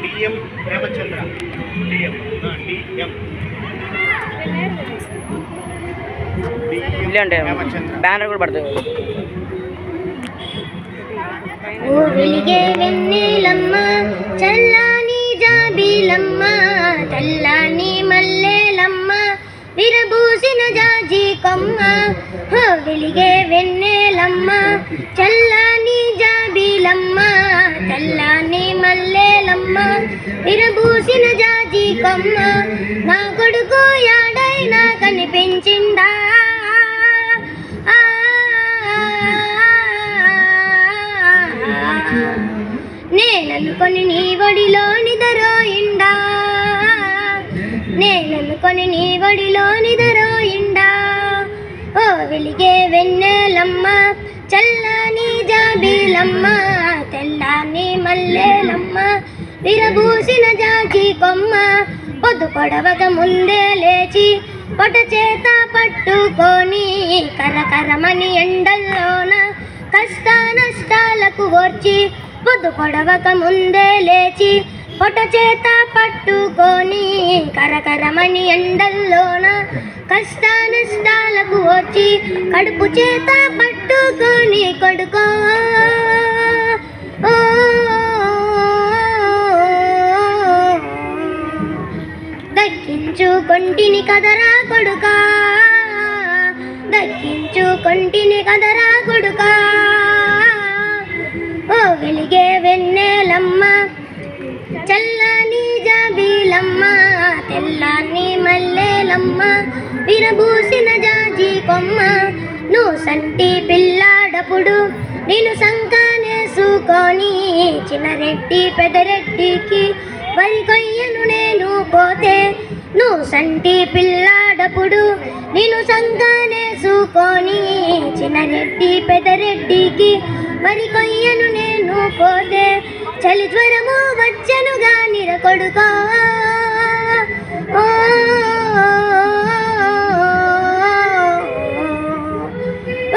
DM Hemachandra. DM అంటే banner కూడా పడుతుంది. ఓ వెలిగే వెన్నెలమ్మ చల్లాని జాబిలమ్మ తెల్లాని మల్లెలమ్మ విరబూసిన జాజి కొమ్మ. ఓ వెలిగే వెన్నెలమ్మ చల్లాని జాబిలమ్మ తెల్లాని మల్లెలమ్మ విరబూసిన జాజి కొమ్మ. నా కొడుకు యాడైనా కనిపించిందా నేననుకొని నీ ఒడిలో నిదరోయిండా, నేననుకొని నీ ఒడిలో నిదరోయిండా. ఓ వెలిగే వెన్నెలమ్మ చల్లని జాబిలమ్మ తెల్లాని మల్లెలమ్మ విరబూసిన జాజి కొమ్మ. పొద్దు పొడవక ముందే లేచి పొట చేత పట్టుకొని కరకరమని ఎండల్లోన కష్ట నష్టాలకు ఓర్చి పొద్దు పొడవక ముందే లేచి పొట చేత పట్టుకొని కరకరమని ఎండల్లోన కష్ట నష్టాలకు వచ్చి కడుపు చేత పట్టుకొని కొడుకో దక్కించుకొంటిని కదరా కొడుకా, దక్కించుకొంటిని కదరా కొడుకా. ఓ వెలిగే వెన్నెలమ్మ చల్లని జాబిలమ్మ తెల్లాని మల్లెలమ్మ విరబూసిన జాజి కొమ్మ. నువ్వు సంటి పిల్లాడప్పుడు నేను సంకానేసుకొని చిన్నరెడ్డి పెదరెడ్డికి వరి కొయ్యను నేను పోతే. నువ్వు సంటి పిల్లాడప్పుడు నేను సంకానేసుకొని చిన్నరెడ్డి పెదరెడ్డికి వరి కొయ్యను నేను పోతే. చలి జ్వరము వచ్చనుగా నిర కొడుకో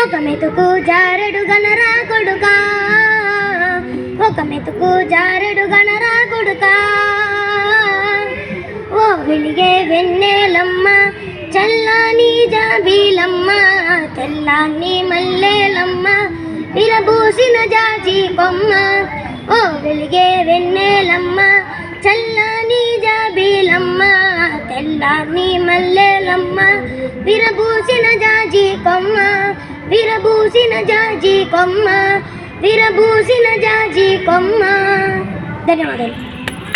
ఒక మెతుకు జారడు గనరా కొడుకా, ఒక మెతుకు జారడు గనరా కొడుకా. ఓ వెలిగే వెన్నెలమ్మ చల్లని జాబిలమ్మ తెల్లాని మల్లెలమ్మ విరబూసిన జాజి కొమ్మ. ఓ వెలిగే వెన్నెలమ్మ చల్లని జాబిలమ్మ తెల్లాని మల్లెలమ్మ విరబూసిన జాజి కొమ్మ, విరబూసిన జాజి కొమ్మ, విరబూసిన జాజి కొమ్మ. ధన్యవాదాలు.